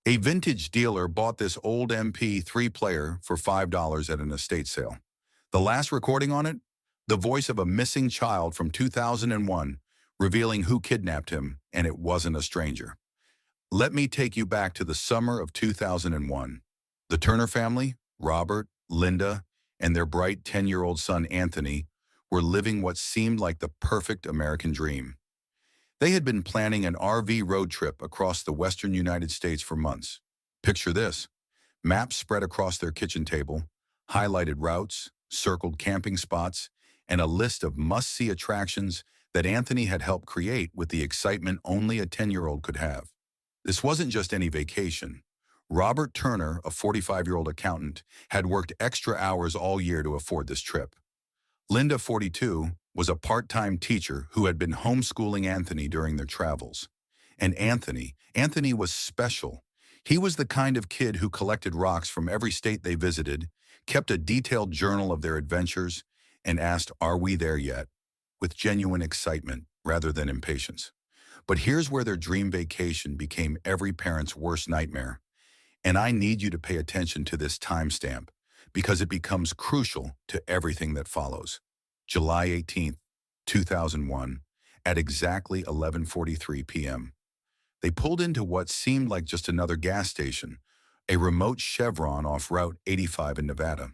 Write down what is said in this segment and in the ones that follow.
A vintage dealer bought this old MP3 player for $5 at an estate sale. The last recording on it? The voice of a missing child from 2001, revealing who kidnapped him, and it wasn't a stranger. Let me take you back to the summer of 2001. The Turner family, Robert, Linda, and their bright 10-year-old son Anthony, were living what seemed like the perfect American dream. They had been planning an RV road trip across the western United States for months. Picture this: maps spread across their kitchen table, highlighted routes, circled camping spots, and a list of must-see attractions that Anthony had helped create with the excitement only a 10-year-old could have. This wasn't just any vacation. Robert Turner, a 45-year-old accountant, had worked extra hours all year to afford this trip. Linda, 42, was a part-time teacher who had been homeschooling Anthony during their travels. And Anthony was special. He was the kind of kid who collected rocks from every state they visited, kept a detailed journal of their adventures, and asked, "Are we there yet?" with genuine excitement rather than impatience. But here's where their dream vacation became every parent's worst nightmare. And I need you to pay attention to this timestamp because it becomes crucial to everything that follows. July 18th, 2001, at exactly 11:43 p.m. They pulled into what seemed like just another gas station, a remote chevron off Route 85 in Nevada.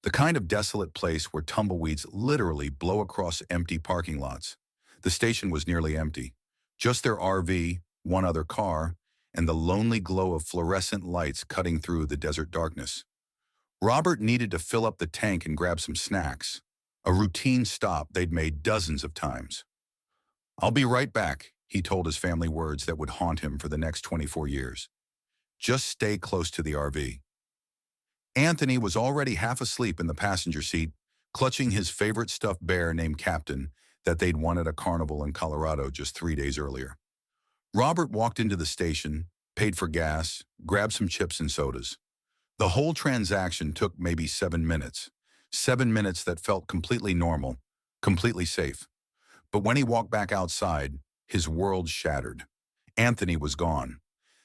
The kind of desolate place where tumbleweeds literally blow across empty parking lots. The station was nearly empty. Just their RV, one other car, and the lonely glow of fluorescent lights cutting through the desert darkness. Robert needed to fill up the tank and grab some snacks, a routine stop they'd made dozens of times. "I'll be right back," he told his family, words that would haunt him for the next 24 years. "Just stay close to the RV." Anthony was already half asleep in the passenger seat, clutching his favorite stuffed bear named Captain that they'd won at a carnival in Colorado just 3 days earlier. Robert walked into the station, paid for gas, grabbed some chips and sodas. The whole transaction took maybe 7 minutes. 7 minutes that felt completely normal, completely safe. But when he walked back outside, his world shattered. Anthony was gone.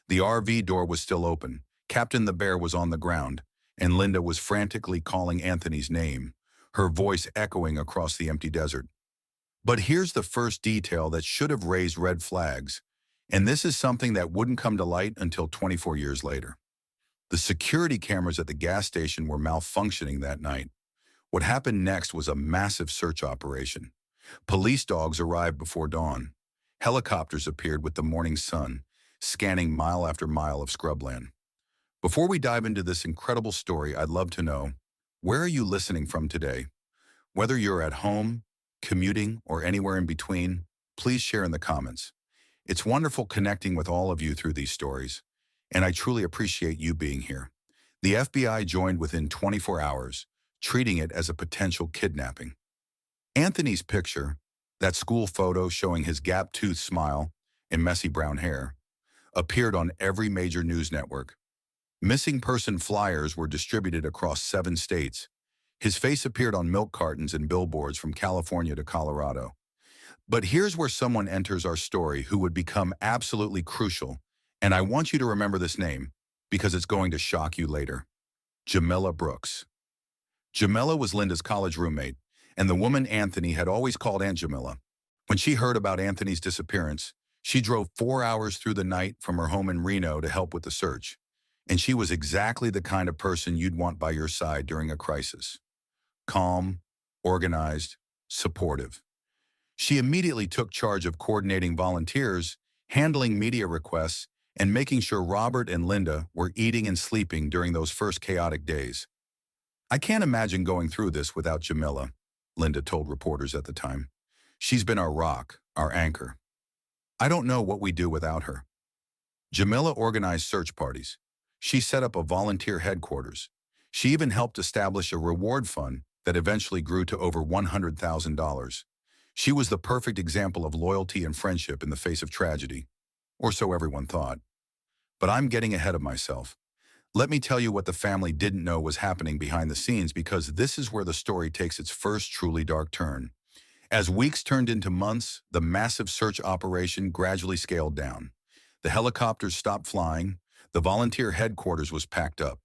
The RV door was still open. Captain the Bear was on the ground, and Linda was frantically calling Anthony's name, her voice echoing across the empty desert. But here's the first detail that should have raised red flags, and this is something that wouldn't come to light until 24 years later. The security cameras at the gas station were malfunctioning that night. What happened next was a massive search operation. Police dogs arrived before dawn. Helicopters appeared with the morning sun, scanning mile after mile of scrubland. Before we dive into this incredible story, I'd love to know, where are you listening from today? Whether you're at home, commuting, or anywhere in between, please share in the comments. It's wonderful connecting with all of you through these stories, and I truly appreciate you being here. The FBI joined within 24 hours, treating it as a potential kidnapping. Anthony's picture, that school photo showing his gap-toothed smile and messy brown hair, appeared on every major news network. Missing person flyers were distributed across 7 states. His face appeared on milk cartons and billboards from California to Colorado. But here's where someone enters our story who would become absolutely crucial, and I want you to remember this name because it's going to shock you later. Jamila Brooks. Jamila was Linda's college roommate, and the woman Anthony had always called Aunt Jamila. When she heard about Anthony's disappearance, she drove 4 hours through the night from her home in Reno to help with the search. And she was exactly the kind of person you'd want by your side during a crisis. Calm, organized, supportive. She immediately took charge of coordinating volunteers, handling media requests, and making sure Robert and Linda were eating and sleeping during those first chaotic days. "I can't imagine going through this without Jamila," Linda told reporters at the time. "She's been our rock, our anchor. I don't know what we do without her." Jamila organized search parties. She set up a volunteer headquarters. She even helped establish a reward fund that eventually grew to over $100,000. She was the perfect example of loyalty and friendship in the face of tragedy, or so everyone thought. But I'm getting ahead of myself. Let me tell you what the family didn't know was happening behind the scenes, because this is where the story takes its first truly dark turn. As weeks turned into months, the massive search operation gradually scaled down. The helicopters stopped flying, The volunteer headquarters was packed up.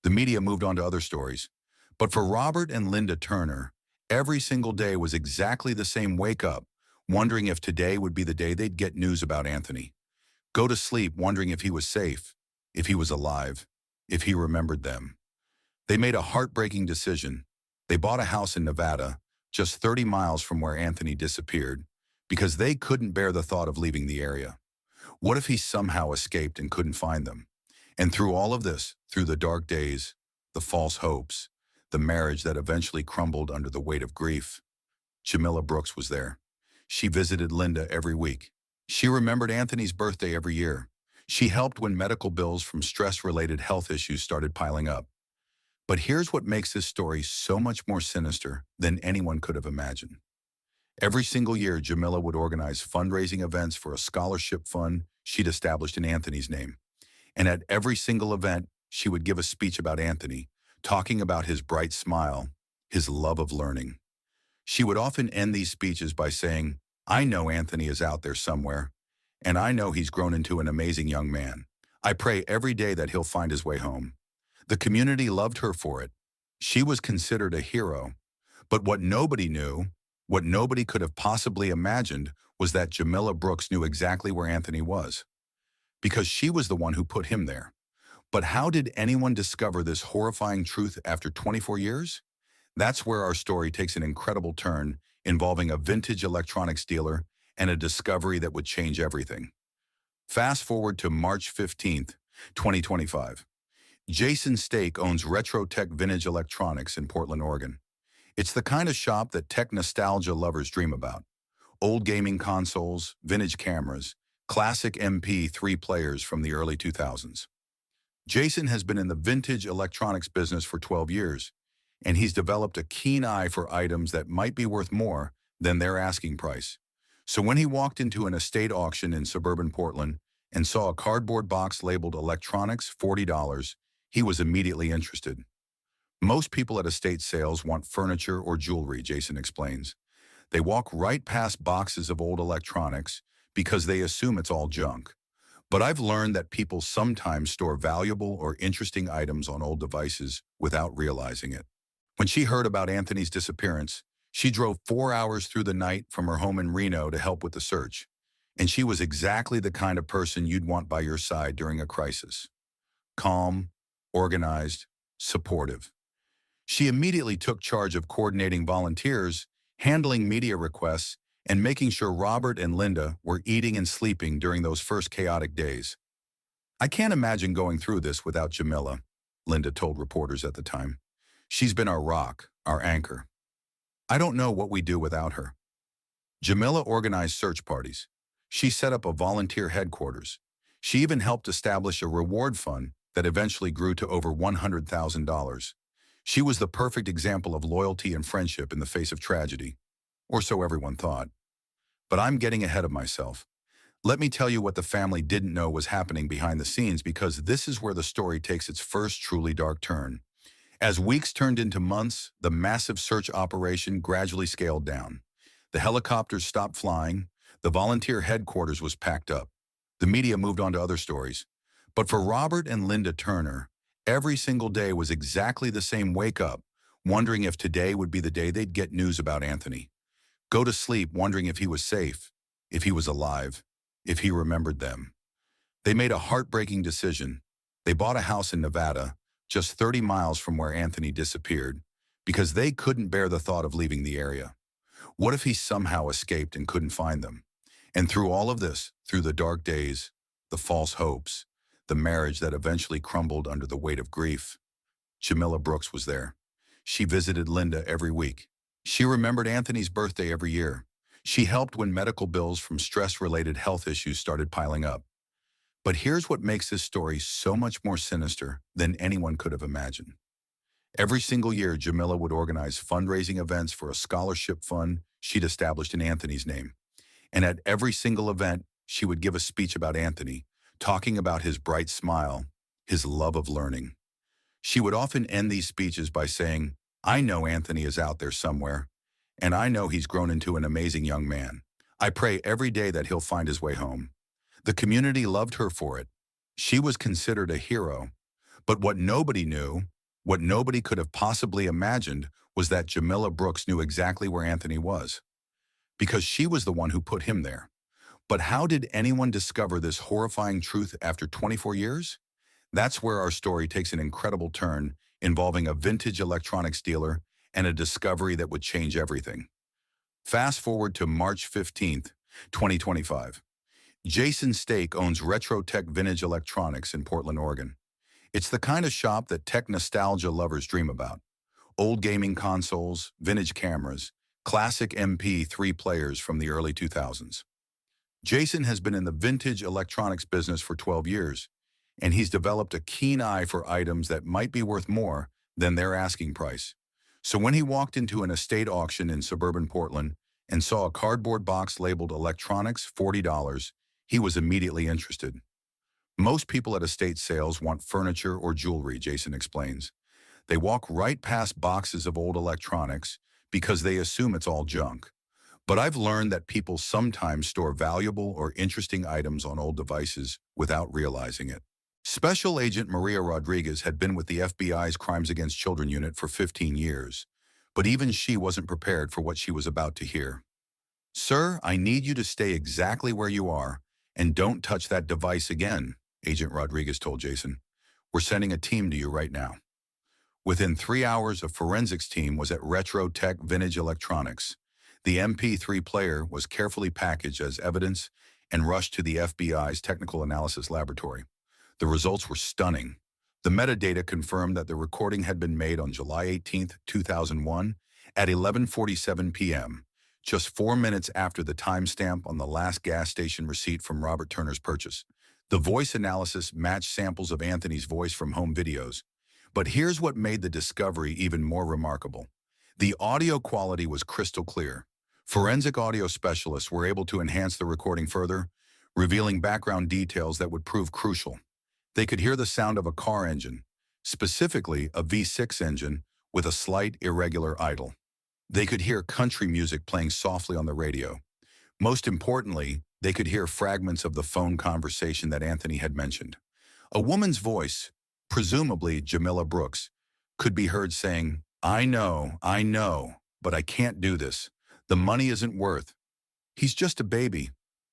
The media moved on to other stories. But for Robert and Linda Turner, every single day was exactly the same wake up, wondering if today would be the day they'd get news about Anthony. Go to sleep wondering if he was safe, if he was alive, if he remembered them. They made a heartbreaking decision. They bought a house in Nevada, just 30 miles from where Anthony disappeared, because they couldn't bear the thought of leaving the area. What if he somehow escaped and couldn't find them? And through all of this, through the dark days, the false hopes, the marriage that eventually crumbled under the weight of grief, Jamila Brooks was there. She visited Linda every week. She remembered Anthony's birthday every year. She helped when medical bills from stress-related health issues started piling up. But here's what makes this story so much more sinister than anyone could have imagined. Every single year, Jamila would organize fundraising events for a scholarship fund she'd established in Anthony's name. And at every single event, she would give a speech about Anthony, talking about his bright smile, his love of learning. She would often end these speeches by saying, "I know Anthony is out there somewhere, and I know he's grown into an amazing young man. I pray every day that he'll find his way home." The community loved her for it. She was considered a hero. But what nobody knew, what nobody could have possibly imagined, was that Jamila Brooks knew exactly where Anthony was, because she was the one who put him there. But how did anyone discover this horrifying truth after 24 years? That's where our story takes an incredible turn, involving a vintage electronics dealer and a discovery that would change everything. Fast forward to March 15th, 2025. Jason Stake owns Retro Tech Vintage Electronics in Portland, Oregon. It's the kind of shop that tech nostalgia lovers dream about. Old gaming consoles, vintage cameras, classic MP3 players from the early 2000s. Jason has been in the vintage electronics business for 12 years, and he's developed a keen eye for items that might be worth more than their asking price. So when he walked into an estate auction in suburban Portland and saw a cardboard box labeled Electronics $40, he was immediately interested. Most people at estate sales want furniture or jewelry, Jason explains. They walk right past boxes of old electronics because they assume it's all junk. But I've learned that people sometimes store valuable or interesting items on old devices without realizing it. When she heard about Anthony's disappearance, she drove 4 hours through the night from her home in Reno to help with the search. And she was exactly the kind of person you'd want by your side during a crisis. Calm, organized, supportive. She immediately took charge of coordinating volunteers, handling media requests, and making sure Robert and Linda were eating and sleeping during those first chaotic days. "I can't imagine going through this without Jamila," Linda told reporters at the time. "She's been our rock, our anchor. I don't know what we do without her." Jamila organized search parties. She set up a volunteer headquarters. She even helped establish a reward fund that eventually grew to over $100,000. She was the perfect example of loyalty and friendship in the face of tragedy, or so everyone thought. But I'm getting ahead of myself. Let me tell you what the family didn't know was happening behind the scenes, because this is where the story takes its first truly dark turn. As weeks turned into months, the massive search operation gradually scaled down. The helicopters stopped flying. The volunteer headquarters was packed up. The media moved on to other stories. But for Robert and Linda Turner, every single day was exactly the same wake up, wondering if today would be the day they'd get news about Anthony. Go to sleep wondering if he was safe, if he was alive, if he remembered them. They made a heartbreaking decision. They bought a house in Nevada, just 30 miles from where Anthony disappeared, because they couldn't bear the thought of leaving the area. What if he somehow escaped and couldn't find them? And through all of this, through the dark days, the false hopes, the marriage that eventually crumbled under the weight of grief, Jamila Brooks was there. She visited Linda every week. She remembered Anthony's birthday every year. She helped when medical bills from stress-related health issues started piling up. But here's what makes this story so much more sinister than anyone could have imagined. Every single year, Jamila would organize fundraising events for a scholarship fund she'd established in Anthony's name. And at every single event, she would give a speech about Anthony, talking about his bright smile, his love of learning. She would often end these speeches by saying, "I know Anthony is out there somewhere, and I know he's grown into an amazing young man. I pray every day that he'll find his way home." The community loved her for it. She was considered a hero, but what nobody knew, what nobody could have possibly imagined, was that Jamila Brooks knew exactly where Anthony was, because she was the one who put him there. But how did anyone discover this horrifying truth after 24 years? That's where our story takes an incredible turn, involving a vintage electronics dealer and a discovery that would change everything. Fast forward to March 15th, 2025. Jason Stake owns Retro Tech Vintage Electronics in Portland, Oregon. It's the kind of shop that tech nostalgia lovers dream about. Old gaming consoles, vintage cameras, classic MP3 players from the early 2000s. Jason has been in the vintage electronics business for 12 years, and he's developed a keen eye for items that might be worth more than their asking price. So when he walked into an estate auction in suburban Portland and saw a cardboard box labeled Electronics $40, he was immediately interested. Most people at estate sales want furniture or jewelry, Jason explains. They walk right past boxes of old electronics because they assume it's all junk. But I've learned that people sometimes store valuable or interesting items on old devices without realizing it. Special Agent Maria Rodriguez had been with the FBI's Crimes Against Children unit for 15 years, but even she wasn't prepared for what she was about to hear. "Sir, I need you to stay exactly where you are and don't touch that device again," Agent Rodriguez told Jason. "We're sending a team to you right now." Within 3 hours, a forensics team was at Retro Tech Vintage Electronics. The MP3 player was carefully packaged as evidence and rushed to the FBI's Technical Analysis Laboratory. The results were stunning. The metadata confirmed that the recording had been made on July 18, 2001, at 11:47 p.m., just 4 minutes after the timestamp on the last gas station receipt from Robert Turner's purchase. The voice analysis matched samples of Anthony's voice from home videos. But here's what made the discovery even more remarkable. The audio quality was crystal clear. Forensic audio specialists were able to enhance the recording further, revealing background details that would prove crucial. They could hear the sound of a car engine, specifically a V6 engine with a slight irregular idle. They could hear country music playing softly on the radio. Most importantly, they could hear fragments of the phone conversation that Anthony had mentioned. A woman's voice, presumably Jamila Brooks, could be heard saying, I know, but I can't do this. The money isn't worth. He's just a baby.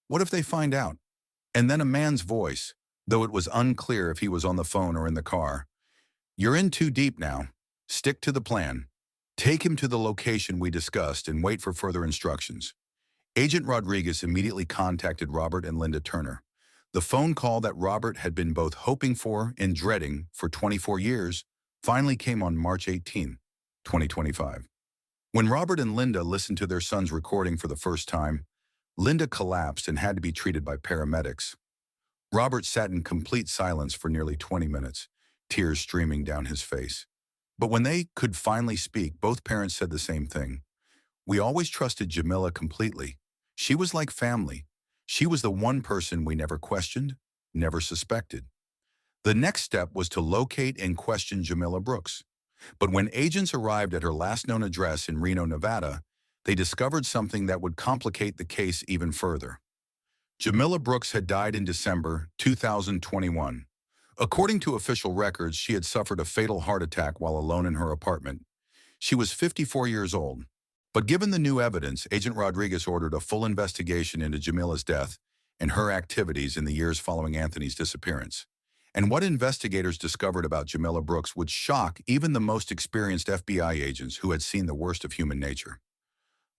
What if they find out?" And then a man's voice, though it was unclear if he was on the phone or in the car. "You're in too deep now. Stick to the plan. Take him to the location we discussed and wait for further instructions." Agent Rodriguez immediately contacted Robert and Linda Turner. The phone call that Robert had been both hoping for and dreading for 24 years finally came on March 18, 2025. When Robert and Linda listened to their son's recording for the first time, Linda collapsed and had to be treated by paramedics. Robert sat in complete silence for nearly 20 minutes, tears streaming down his face. But when they could finally speak, both parents said the same thing. "We always trusted Jamila completely. She was like family. She was the one person we never questioned, never suspected." The next step was to locate and question Jamila Brooks. But when agents arrived at her last known address in Reno, Nevada, they discovered something that would complicate the case even further. Jamila Brooks had died in December 2021. According to official records, she had suffered a fatal heart attack while alone in her apartment. She was 54 years old. But given the new evidence, Agent Rodriguez ordered a full investigation into Jamila's death and her activities in the years following Anthony's disappearance. And what investigators discovered about Jamila Brooks would shock even the most experienced FBI agents who had seen the worst of human nature.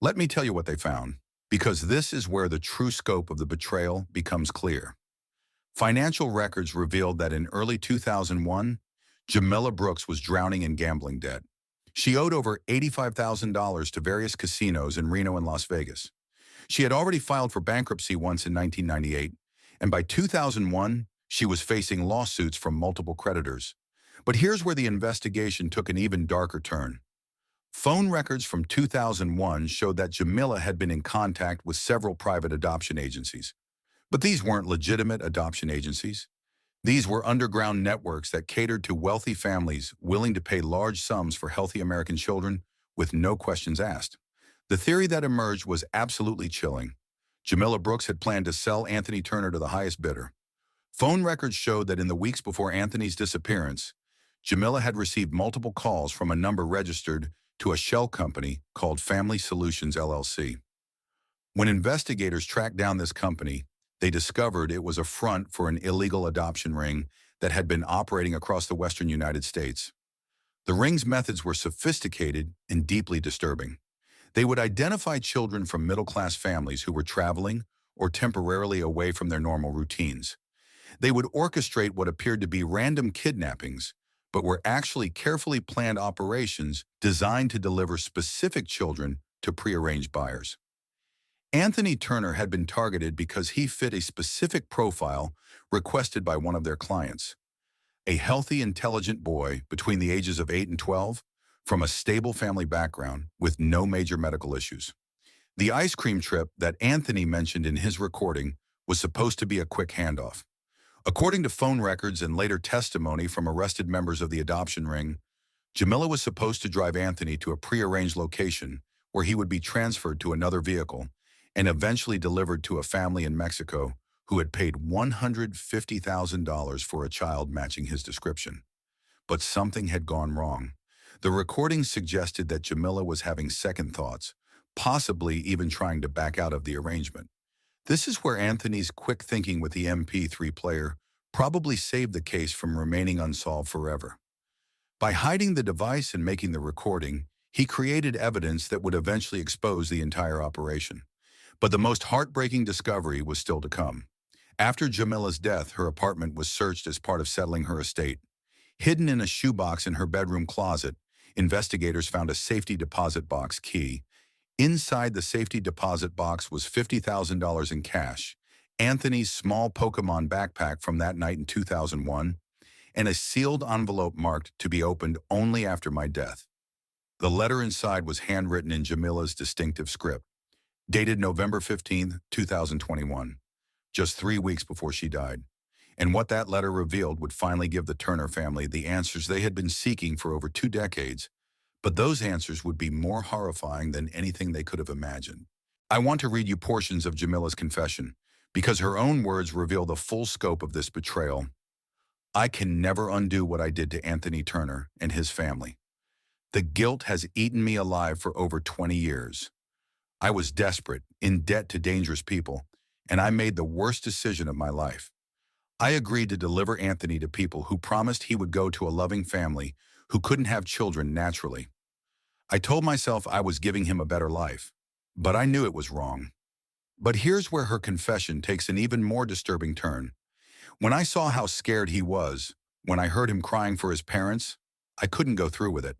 Let me tell you what they found, because this is where the true scope of the betrayal becomes clear. Financial records revealed that in early 2001, Jamila Brooks was drowning in gambling debt. She owed over $85,000 to various casinos in Reno and Las Vegas. She had already filed for bankruptcy once in 1998, and by 2001, she was facing lawsuits from multiple creditors. But here's where the investigation took an even darker turn. Phone records from 2001 showed that Jamila had been in contact with several private adoption agencies. But these weren't legitimate adoption agencies. These were underground networks that catered to wealthy families willing to pay large sums for healthy American children with no questions asked. The theory that emerged was absolutely chilling. Jamila Brooks had planned to sell Anthony Turner to the highest bidder. Phone records showed that in the weeks before Anthony's disappearance, Jamila had received multiple calls from a number registered to a shell company called Family Solutions LLC. When investigators tracked down this company, they discovered it was a front for an illegal adoption ring that had been operating across the western United States. The ring's methods were sophisticated and deeply disturbing. They would identify children from middle-class families who were traveling or temporarily away from their normal routines. They would orchestrate what appeared to be random kidnappings, but were actually carefully planned operations designed to deliver specific children to prearranged buyers. Anthony Turner had been targeted because he fit a specific profile requested by one of their clients. A healthy, intelligent boy between the ages of 8 and 12, from a stable family background with no major medical issues. The ice cream trip that Anthony mentioned in his recording was supposed to be a quick handoff. According to phone records and later testimony from arrested members of the adoption ring, Jamila was supposed to drive Anthony to a prearranged location where he would be transferred to another vehicle and eventually delivered to a family in Mexico who had paid $150,000 for a child matching his description. But something had gone wrong. The recordings suggested that Jamila was having second thoughts, possibly even trying to back out of the arrangement. This is where Anthony's quick thinking with the MP3 player probably saved the case from remaining unsolved forever. By hiding the device and making the recording, he created evidence that would eventually expose the entire operation. But the most heartbreaking discovery was still to come. After Jamila's death, her apartment was searched as part of settling her estate. Hidden in a shoebox in her bedroom closet, investigators found a safety deposit box key. Inside the safety deposit box was $50,000 in cash, Anthony's small Pokemon backpack from that night in 2001, and a sealed envelope marked to be opened only after my death. The letter inside was handwritten in Jamila's distinctive script, dated November 15, 2021, just 3 weeks before she died. And what that letter revealed would finally give the Turner family the answers they had been seeking for over 2 decades. But those answers would be more horrifying than anything they could have imagined. I want to read you portions of Jamila's confession, because her own words reveal the full scope of this betrayal. I can never undo what I did to Anthony Turner and his family. The guilt has eaten me alive for over 20 years. I was desperate, in debt to dangerous people, and I made the worst decision of my life. I agreed to deliver Anthony to people who promised he would go to a loving family who couldn't have children naturally. I told myself I was giving him a better life, but I knew it was wrong. But here's where her confession takes an even more disturbing turn. When I saw how scared he was, when I heard him crying for his parents, I couldn't go through with it.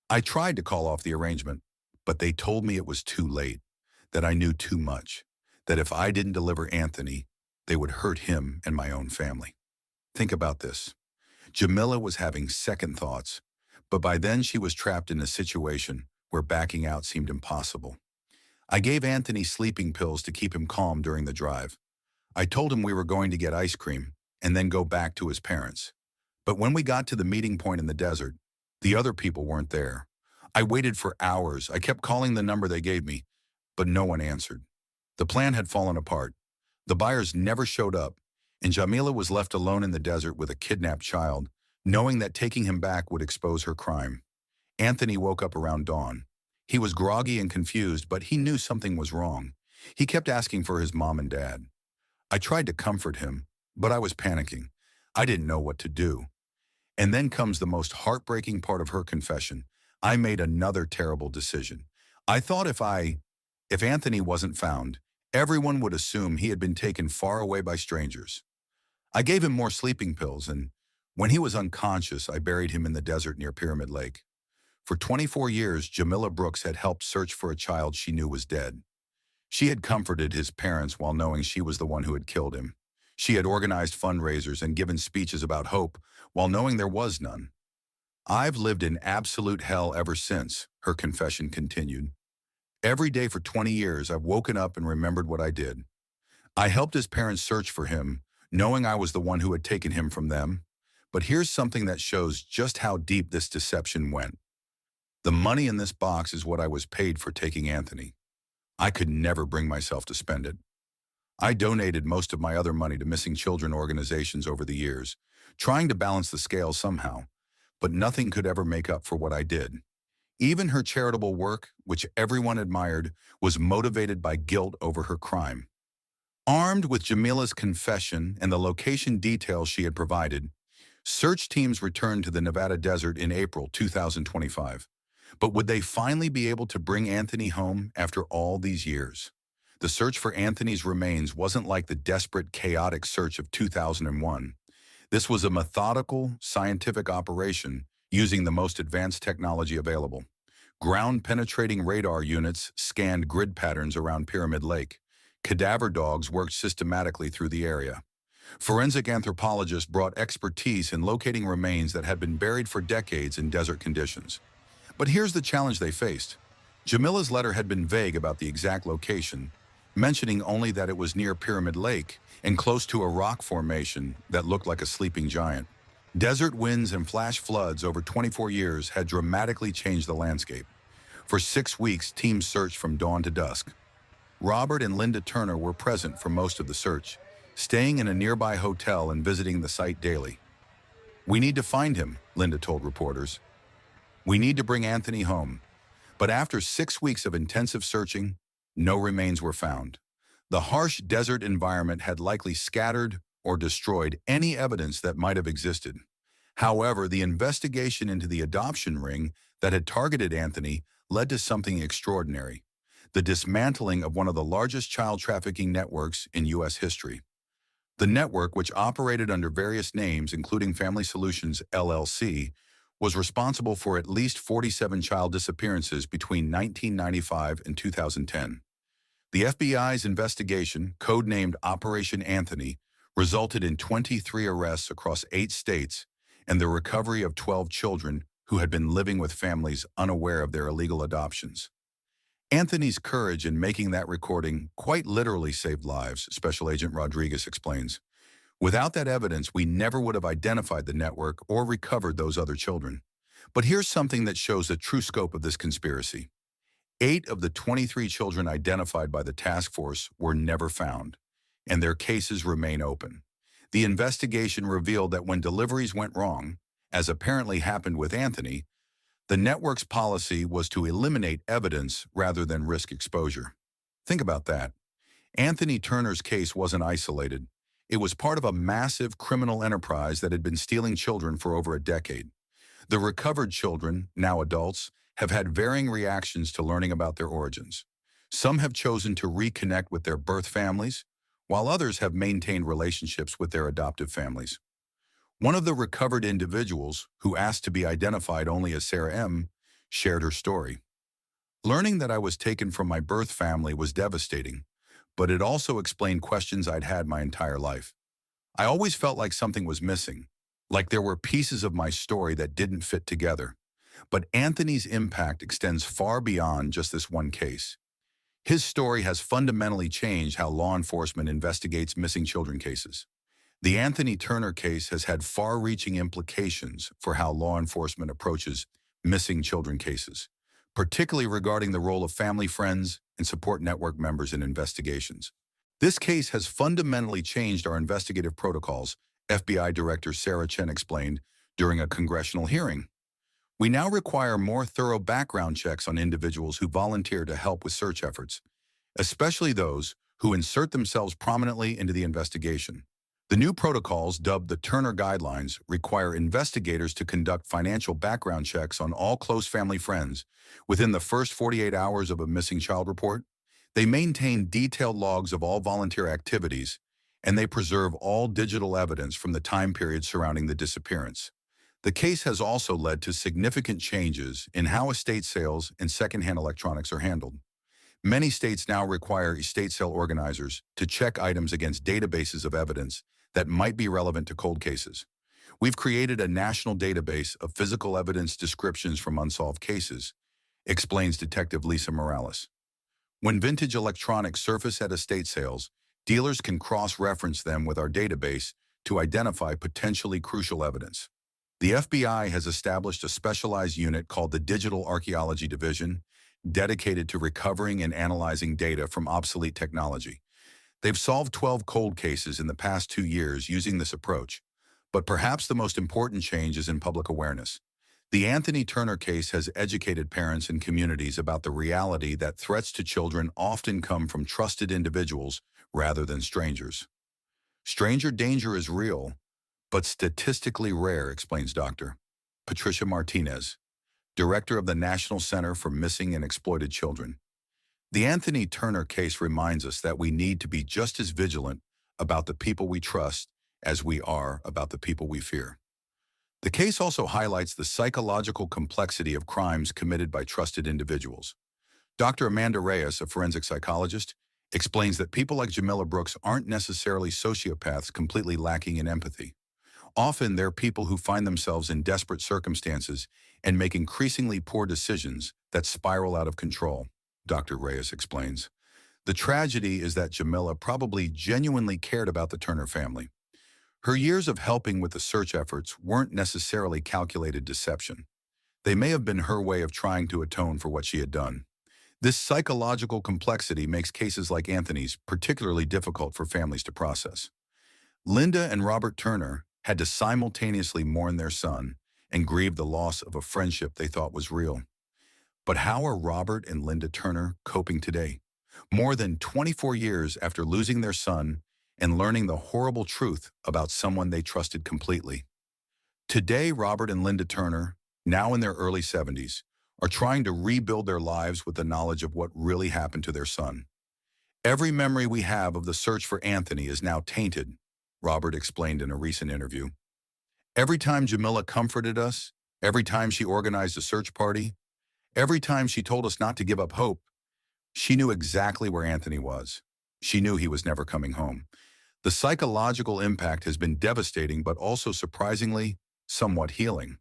I tried to call off the arrangement, but they told me it was too late, that I knew too much, that if I didn't deliver Anthony, they would hurt him and my own family. Think about this. Jamila was having second thoughts, but by then she was trapped in a situation where backing out seemed impossible. I gave Anthony sleeping pills to keep him calm during the drive. I told him we were going to get ice cream and then go back to his parents. But when we got to the meeting point in the desert, the other people weren't there. I waited for hours. I kept calling the number they gave me, but no one answered. The plan had fallen apart. The buyers never showed up, and Jamila was left alone in the desert with a kidnapped child, knowing that taking him back would expose her crime. Anthony woke up around dawn. He was groggy and confused, but he knew something was wrong. He kept asking for his mom and dad. I tried to comfort him, but I was panicking. I didn't know what to do. And then comes the most heartbreaking part of her confession. I made another terrible decision. I thought if Anthony wasn't found, everyone would assume he had been taken far away by strangers. I gave him more sleeping pills, and when he was unconscious, I buried him in the desert near Pyramid Lake. For 24 years, Jamila Brooks had helped search for a child she knew was dead. She had comforted his parents while knowing she was the one who had killed him. She had organized fundraisers and given speeches about hope while knowing there was none. I've lived in absolute hell ever since, her confession continued. Every day for 20 years, I've woken up and remembered what I did. I helped his parents search for him, knowing I was the one who had taken him from them. But here's something that shows just how deep this deception went. The money in this box is what I was paid for taking Anthony. I could never bring myself to spend it. I donated most of my other money to missing children organizations over the years, trying to balance the scales somehow, but nothing could ever make up for what I did. Even her charitable work, which everyone admired, was motivated by guilt over her crime. Armed with Jamila's confession and the location details she had provided, search teams returned to the Nevada desert in April 2025. But would they finally be able to bring Anthony home after all these years? The search for Anthony's remains wasn't like the desperate, chaotic search of 2001. This was a methodical, scientific operation using the most advanced technology available. Ground-penetrating radar units scanned grid patterns around Pyramid Lake. Cadaver dogs worked systematically through the area. Forensic anthropologists brought expertise in locating remains that had been buried for decades in desert conditions. But here's the challenge they faced. Jamila's letter had been vague about the exact location, mentioning only that it was near Pyramid Lake and close to a rock formation that looked like a sleeping giant. Desert winds and flash floods over 24 years had dramatically changed the landscape. For 6 weeks, teams searched from dawn to dusk. Robert and Linda Turner were present for most of the search, staying in a nearby hotel and visiting the site daily. "We need to find him," Linda told reporters. "We need to bring Anthony home." But after 6 weeks of intensive searching, no remains were found. The harsh desert environment had likely scattered or destroyed any evidence that might have existed. However, the investigation into the adoption ring that had targeted Anthony led to something extraordinary: the dismantling of one of the largest child trafficking networks in U.S. history. The network, which operated under various names, including Family Solutions, LLC, was responsible for at least 47 child disappearances between 1995 and 2010. The FBI's investigation, codenamed Operation Anthony, resulted in 23 arrests across 8 states and the recovery of 12 children who had been living with families unaware of their illegal adoptions. Anthony's courage in making that recording quite literally saved lives, Special Agent Rodriguez explains. Without that evidence, we never would have identified the network or recovered those other children. But here's something that shows the true scope of this conspiracy. 8 of the 23 children identified by the task force were never found, and their cases remain open. The investigation revealed that when deliveries went wrong, as apparently happened with Anthony, the network's policy was to eliminate evidence rather than risk exposure. Think about that. Anthony Turner's case wasn't isolated. It was part of a massive criminal enterprise that had been stealing children for over a decade. The recovered children, now adults, have had varying reactions to learning about their origins. Some have chosen to reconnect with their birth families, while others have maintained relationships with their adoptive families. One of the recovered individuals, who asked to be identified only as Sarah M., shared her story. "Learning that I was taken from my birth family was devastating, but it also explained questions I'd had my entire life. I always felt like something was missing, like there were pieces of my story that didn't fit together. But Anthony's impact extends far beyond just this one case. His story has fundamentally changed how law enforcement investigates missing children cases. The Anthony Turner case has had far-reaching implications for how law enforcement approaches missing children cases, particularly regarding the role of family, friends, and support network members in investigations. This case has fundamentally changed our investigative protocols," FBI Director Sarah Chen explained during a congressional hearing. "We now require more thorough background checks on individuals who volunteer to help with search efforts, especially those who insert themselves prominently into the investigation. The new protocols, dubbed the Turner Guidelines, require investigators to conduct financial background checks on all close family friends within the first 48 hours of a missing child report. They maintain detailed logs of all volunteer activities, and they preserve all digital evidence from the time period surrounding the disappearance. The case has also led to significant changes in how estate sales and secondhand electronics are handled. Many states now require estate sale organizers to check items against databases of evidence that might be relevant to cold cases. We've created a national database of physical evidence descriptions from unsolved cases," explains Detective Lisa Morales. "When vintage electronics surface at estate sales, dealers can cross-reference them with our database to identify potentially crucial evidence. The FBI has established a specialized unit called the Digital Archaeology Division, dedicated to recovering and analyzing data from obsolete technology. They've solved 12 cold cases in the past 2 years using this approach. But perhaps the most important change is in public awareness. The Anthony Turner case has educated parents and communities about the reality that threats to children often come from trusted individuals rather than strangers. Stranger danger is real, but statistically rare, explains Dr. Patricia Martinez, director of the National Center for Missing and Exploited Children. The Anthony Turner case reminds us that we need to be just as vigilant about the people we trust as we are about the people we fear. The case also highlights the psychological complexity of crimes committed by trusted individuals. Dr. Amanda Reyes, a forensic psychologist, explains that people like Jamila Brooks aren't necessarily sociopaths completely lacking in empathy. Often they're people who find themselves in desperate circumstances and make increasingly poor decisions that spiral out of control, Dr. Reyes explains. The tragedy is that Jamila probably genuinely cared about the Turner family. Her years of helping with the search efforts weren't necessarily calculated deception. They may have been her way of trying to atone for what she had done. This psychological complexity makes cases like Anthony's particularly difficult for families to process. Linda and Robert Turner had to simultaneously mourn their son and grieve the loss of a friendship they thought was real. But how are Robert and Linda Turner coping today? More than 24 years after losing their son and learning the horrible truth about someone they trusted completely. Today, Robert and Linda Turner, now in their early 70s, are trying to rebuild their lives with the knowledge of what really happened to their son. Every memory we have of the search for Anthony is now tainted, Robert explained in a recent interview. Every time Jamila comforted us, every time she organized a search party, every time she told us not to give up hope, she knew exactly where Anthony was. She knew he was never coming home. The psychological impact has been devastating, but also surprisingly, somewhat healing.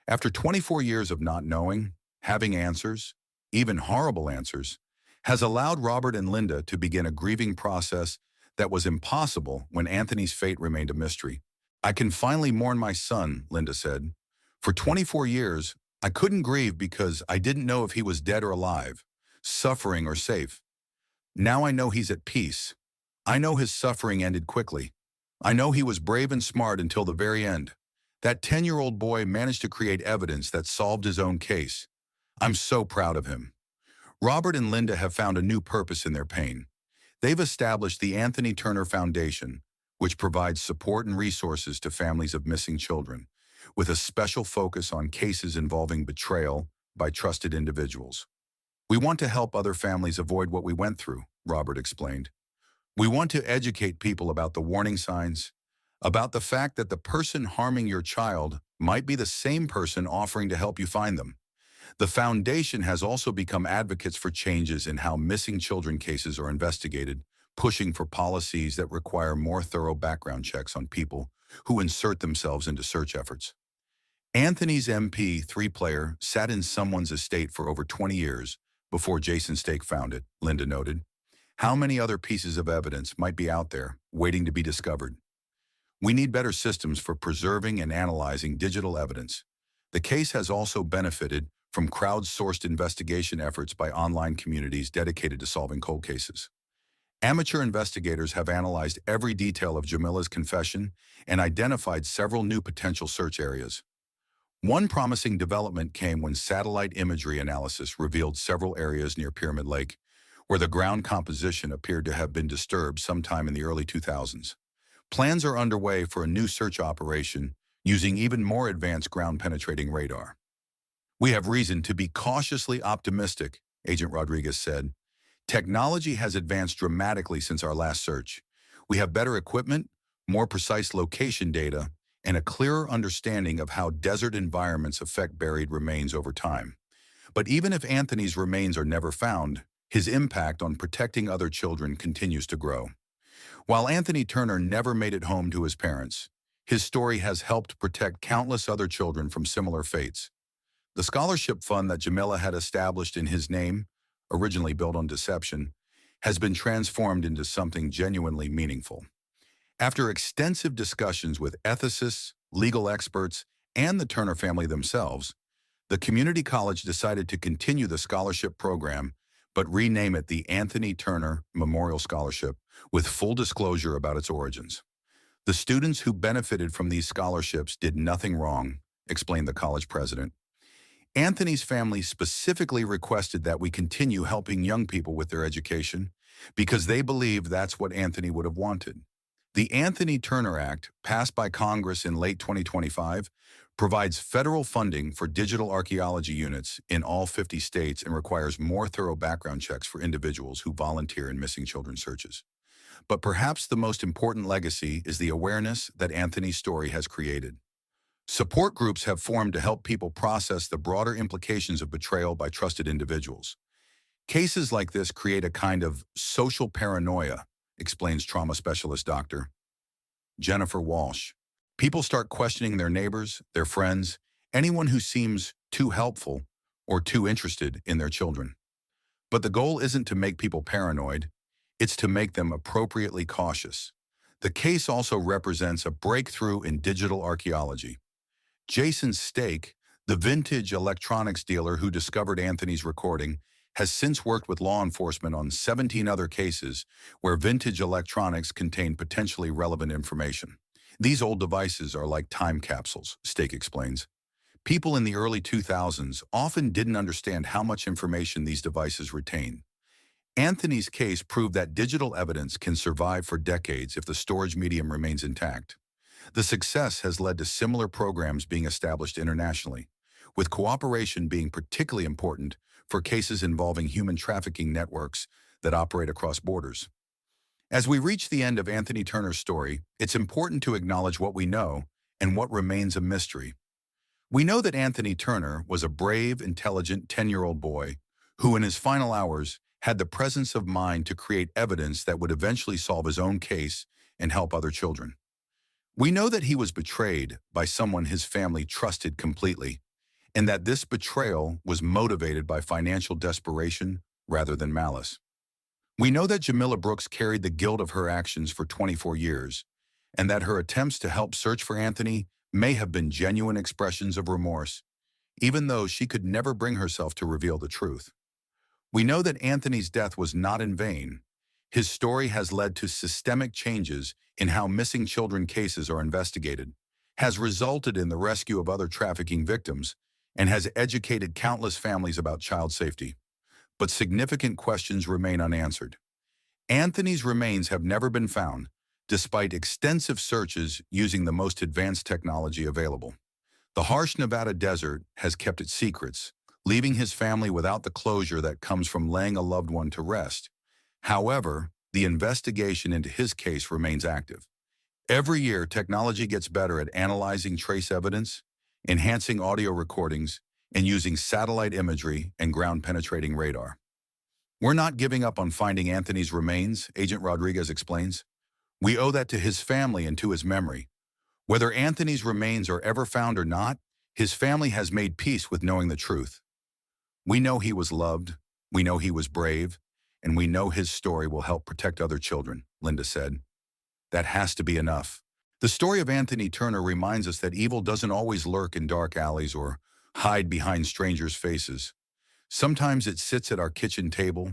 After 24 years of not knowing, having answers, even horrible answers, has allowed Robert and Linda to begin a grieving process that was impossible when Anthony's fate remained a mystery. I can finally mourn my son, Linda said. For 24 years, I couldn't grieve because I didn't know if he was dead or alive, suffering or safe. Now I know he's at peace. I know his suffering ended quickly. I know he was brave and smart until the very end. That 10-year-old boy managed to create evidence that solved his own case. I'm so proud of him. Robert and Linda have found a new purpose in their pain. They've established the Anthony Turner Foundation, which provides support and resources to families of missing children, with a special focus on cases involving betrayal by trusted individuals. We want to help other families avoid what we went through, Robert explained. We want to educate people about the warning signs, about the fact that the person harming your child might be the same person offering to help you find them. The foundation has also become advocates for changes in how missing children cases are investigated, pushing for policies that require more thorough background checks on people who insert themselves into search efforts. Anthony's MP3 player sat in someone's estate for over 20 years before Jason Stake found it, Linda noted. How many other pieces of evidence might be out there waiting to be discovered? We need better systems for preserving and analyzing digital evidence. The case has also benefited from crowdsourced investigation efforts by online communities dedicated to solving cold cases. Amateur investigators have analyzed every detail of Jamila's confession and identified several new potential search areas. One promising development came when satellite imagery analysis revealed several areas near Pyramid Lake, where the ground composition appeared to have been disturbed sometime in the early 2000s. Plans are underway for a new search operation using even more advanced ground-penetrating radar. We have reason to be cautiously optimistic, Agent Rodriguez said. Technology has advanced dramatically since our last search. We have better equipment, more precise location data, and a clearer understanding of how desert environments affect buried remains over time. But even if Anthony's remains are never found, his impact on protecting other children continues to grow. While Anthony Turner never made it home to his parents, his story has helped protect countless other children from similar fates. The scholarship fund that Jamila had established in his name, originally built on deception, has been transformed into something genuinely meaningful. After extensive discussions with ethicists, legal experts, and the Turner family themselves, the community college decided to continue the scholarship program but rename it the Anthony Turner Memorial Scholarship, with full disclosure about its origins. The students who benefited from these scholarships did nothing wrong, explained the college president. Anthony's family specifically requested that we continue helping young people with their education because they believed that's what Anthony would have wanted. The Anthony Turner Act, passed by Congress in late 2025, provides federal funding for digital archaeology units in all 50 states and requires more thorough background checks for individuals who volunteer in missing children searches. But perhaps the most important legacy is the awareness that Anthony's story has created. Support groups have formed to help people process the broader implications of betrayal by trusted individuals. Cases like this create a kind of social paranoia, explains trauma specialist Dr. Jennifer Walsh. People start questioning their neighbors, their friends, anyone who seems too helpful or too interested in their children. But the goal isn't to make people paranoid, it's to make them appropriately cautious. The case also represents a breakthrough in digital archaeology. Jason Stake, the vintage electronics dealer who discovered Anthony's recording, has since worked with law enforcement on 17 other cases where vintage electronics contain potentially relevant information. These old devices are like time capsules, Stake explains. People in the early 2000s often didn't understand how much information these devices retain. Anthony's case proved that digital evidence can survive for decades if the storage medium remains intact. The success has led to similar programs being established internationally, with cooperation being particularly important for cases involving human trafficking networks that operate across borders. As we reach the end of Anthony Turner's story, it's important to acknowledge what we know and what remains a mystery. We know that Anthony Turner was a brave, intelligent 10-year-old boy who, in his final hours, had the presence of mind to create evidence that would eventually solve his own case and help other children. We know that he was betrayed by someone his family trusted completely, and that this betrayal was motivated by financial desperation rather than malice. We know that Jamila Brooks carried the guilt of her actions for 24 years, and that her attempts to help search for Anthony may have been genuine expressions of remorse, even though she could never bring herself to reveal the truth. We know that Anthony's death was not in vain. His story has led to systemic changes in how missing children cases are investigated, has resulted in the rescue of other trafficking victims, and has educated countless families about child safety. But significant questions remain unanswered. Anthony's remains have never been found, despite extensive searches using the most advanced technology available. The harsh Nevada desert has kept its secrets, leaving his family without the closure that comes from laying a loved one to rest. However, the investigation into his case remains active. Every year, technology gets better at analyzing trace evidence, enhancing audio recordings, and using satellite imagery and ground-penetrating radar. We're not giving up on finding Anthony's remains, Agent Rodriguez explains. We owe that to his family and to his memory. Whether Anthony's remains are ever found or not, his family has made peace with knowing the truth. We know he was loved, we know he was brave, and we know his story will help protect other children, Linda said. That has to be enough. The story of Anthony Turner reminds us that evil doesn't always lurk in dark alleys or hide behind strangers' faces. Sometimes it sits at our kitchen table,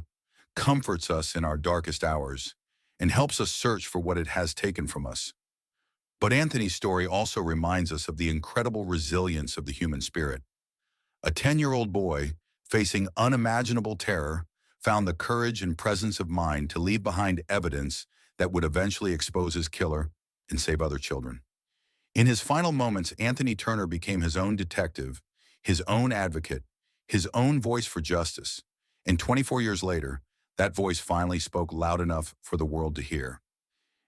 comforts us in our darkest hours, and helps us search for what it has taken from us. But Anthony's story also reminds us of the incredible resilience of the human spirit. A 10-year-old boy, facing unimaginable terror, found the courage and presence of mind to leave behind evidence that would eventually expose his killer and save other children. In his final moments, Anthony Turner became his own detective, his own advocate, his own voice for justice. And 24 years later, that voice finally spoke loud enough for the world to hear.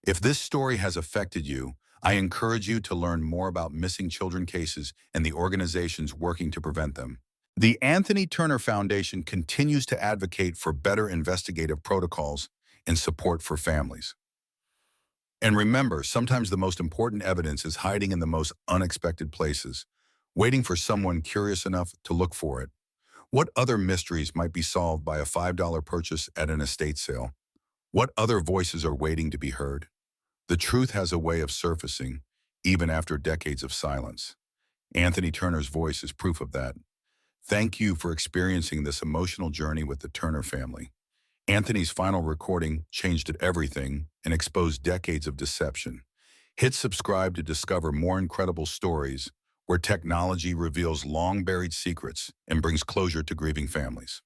If this story has affected you, I encourage you to learn more about missing children cases and the organizations working to prevent them. The Anthony Turner Foundation continues to advocate for better investigative protocols and support for families. And remember, sometimes the most important evidence is hiding in the most unexpected places, waiting for someone curious enough to look for it. What other mysteries might be solved by a $5 purchase at an estate sale? What other voices are waiting to be heard? The truth has a way of surfacing, even after decades of silence. Anthony Turner's voice is proof of that. Thank you for experiencing this emotional journey with the Turner family. Anthony's final recording changed everything and exposed decades of deception. Hit subscribe to discover more incredible stories where technology reveals long-buried secrets and brings closure to grieving families.